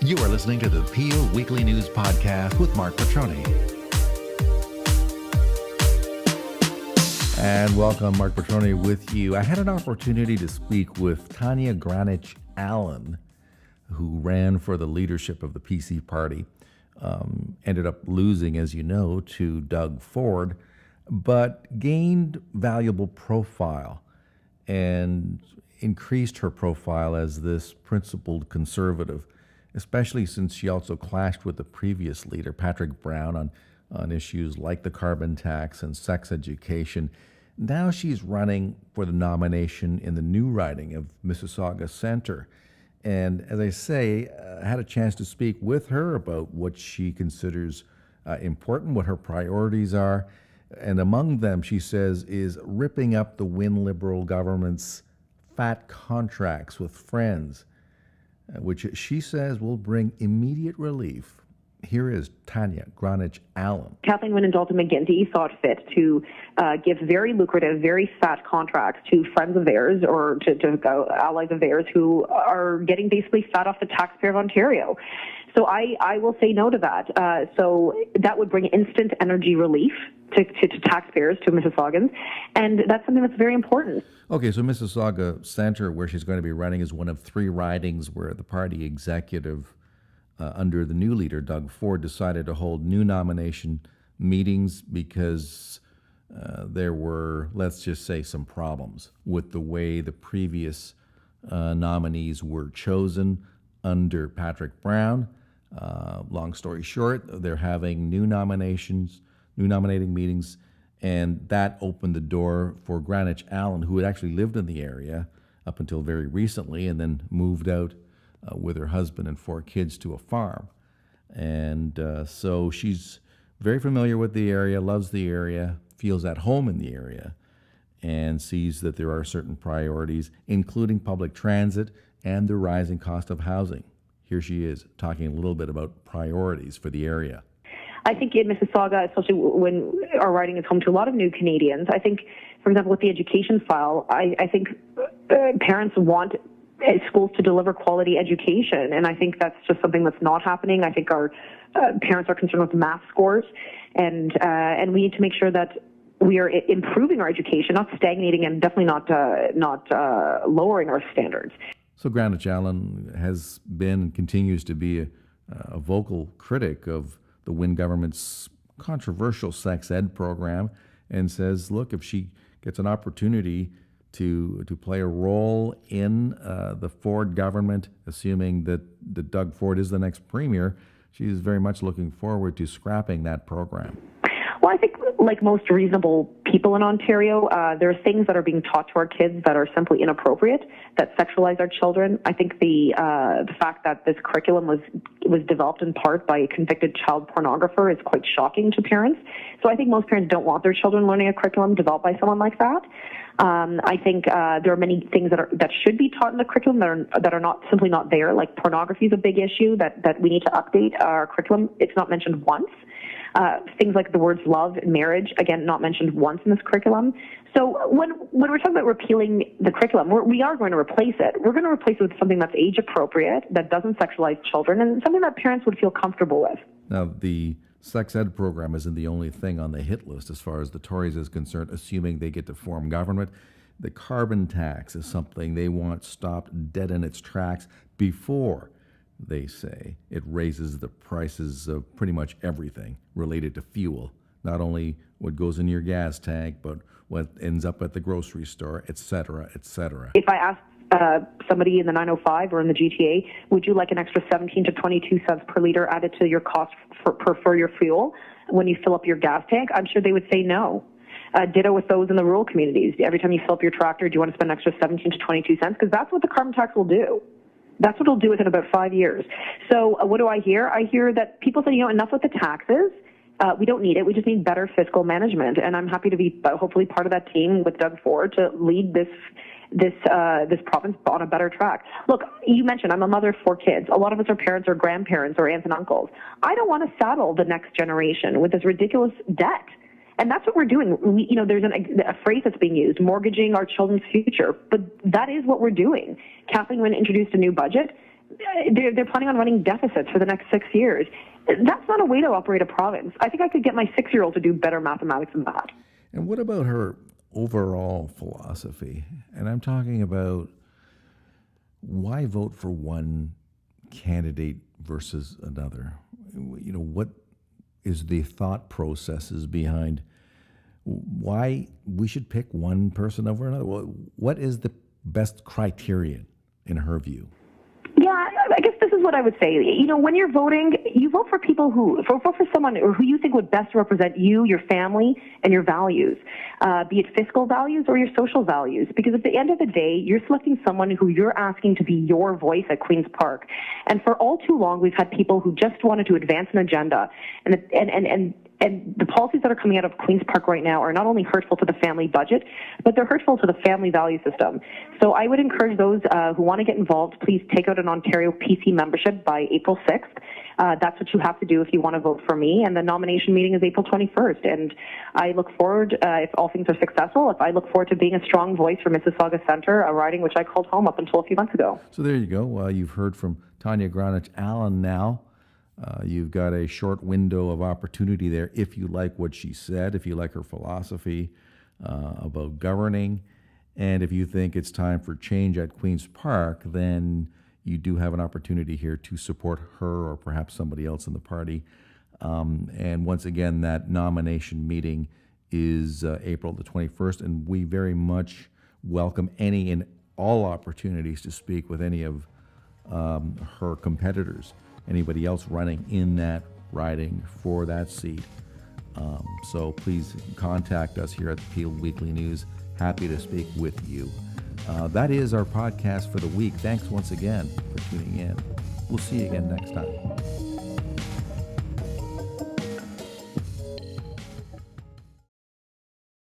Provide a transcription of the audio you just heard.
You are listening to the Peel Weekly News Podcast with Mark Petroni. And welcome, Mark Petroni with you. I had an opportunity to speak with Tanya Granic Allen, who ran for the leadership of the PC party. Ended up losing, as you know, to Doug Ford, but gained valuable profile and increased her profile as this principled conservative, especially since she also clashed with the previous leader, Patrick Brown, on issues like the carbon tax and sex education. Now she's running for the nomination in the new riding of Mississauga Centre. And as I say, I had a chance to speak with her about what she considers important, what her priorities are. And among them, she says, is ripping up the Wynne Liberal government's fat contracts with friends, which she says will bring immediate relief. Here is Tanya Granic Allen. Kathleen Wynne and Dalton McGuinty thought fit to give very lucrative, very fat contracts to friends of theirs or to allies of theirs who are getting basically fat off the taxpayer of Ontario. So I will say no to that. So that would bring instant energy relief to taxpayers, to Mississaugans, and that's something that's very important. Okay, so Mississauga Centre, where she's going to be running, is one of three ridings where the party executive under the new leader, Doug Ford, decided to hold new nomination meetings because there were, let's just say, some problems with the way the previous nominees were chosen under Patrick Brown. Long story short, they're having new nominating meetings, and that opened the door for Granic Allen, who had actually lived in the area up until very recently and then moved out with her husband and 4 kids to a farm. And so she's very familiar with the area, loves the area, feels at home in the area, and sees that there are certain priorities, including public transit and the rising cost of housing. Here she is talking a little bit about priorities for the area. I think in Mississauga, especially when our riding is home to a lot of new Canadians, I think, for example, with the education file, I think parents want schools to deliver quality education, and I think that's just something that's not happening. I think our parents are concerned with math scores, and we need to make sure that we are improving our education, not stagnating, and definitely not lowering our standards. So Granic Allen has been and continues to be a vocal critic of the Wynne government's controversial sex ed program, and says, look, if she gets an opportunity to play a role in the Ford government, assuming that Doug Ford is the next premier, she's very much looking forward to scrapping that program. Well, I think like most reasonable people in Ontario, there are things that are being taught to our kids that are simply inappropriate, that sexualize our children. I think the fact that this curriculum was developed in part by a convicted child pornographer is quite shocking to parents. So I think most parents don't want their children learning a curriculum developed by someone like that. I think there are many things that should be taught in the curriculum that are not simply not there. Like pornography is a big issue that we need to update our curriculum. It's not mentioned once. Things like the words love and marriage, again, not mentioned once in this curriculum. So when we're talking about repealing the curriculum, we are going to replace it. We're going to replace it with something that's age appropriate, that doesn't sexualize children, and something that parents would feel comfortable with. Now, the sex ed program isn't the only thing on the hit list as far as the Tories is concerned, assuming they get to form government. The carbon tax is something they want stopped dead in its tracks before, they say, it raises the prices of pretty much everything related to fuel. Not only what goes in your gas tank, but what ends up at the grocery store, et cetera, et cetera. If I asked somebody in the 905 or in the GTA, would you like an extra 17 to 22 cents per liter added to your cost for your fuel when you fill up your gas tank? I'm sure they would say no. Ditto with those in the rural communities. Every time you fill up your tractor, do you want to spend an extra 17 to 22 cents? Because that's what the carbon tax will do. That's what it'll do within about 5 years. So what do I hear? I hear that people say, enough with the taxes. We don't need it. We just need better fiscal management. And I'm happy to be hopefully part of that team with Doug Ford to lead this province on a better track. Look, you mentioned I'm a mother of 4 kids. A lot of us are parents or grandparents or aunts and uncles. I don't want to saddle the next generation with this ridiculous debt. And that's what we're doing. There's a phrase that's being used, mortgaging our children's future. But that is what we're doing. Kathleen Wynne introduced a new budget they're planning on running deficits for the next 6 years. That's not a way to operate a province. I think I could get my 6-year-old to do better mathematics than that. And what about her overall philosophy? And I'm talking about why vote for one candidate versus another? What is the thought processes behind why we should pick one person over another? What is the best criterion in her view? Yeah, I guess this is what I would say. When you're voting, you vote for people vote for someone who you think would best represent you, your family, and your values, be it fiscal values or your social values. Because at the end of the day, you're selecting someone who you're asking to be your voice at Queen's Park. And for all too long, we've had people who just wanted to advance an agenda, and the policies that are coming out of Queen's Park right now are not only hurtful to the family budget, but they're hurtful to the family value system. So I would encourage those who want to get involved, please take out an Ontario PC membership by April 6th. That's what you have to do if you want to vote for me. And the nomination meeting is April 21st. And I look forward, if all things are successful, I look forward to being a strong voice for Mississauga Centre, a riding which I called home up until a few months ago. So there you go. You've heard from Tanya Granic Allen now. You've got a short window of opportunity there if you like what she said, if you like her philosophy about governing, and if you think it's time for change at Queen's Park, then you do have an opportunity here to support her or perhaps somebody else in the party. And once again, that nomination meeting is April the 21st, and we very much welcome any and all opportunities to speak with any of her competitors. Anybody else running in that riding for that seat. So please contact us here at the Peel Weekly News. Happy to speak with you. That is our podcast for the week. Thanks once again for tuning in. We'll see you again next time.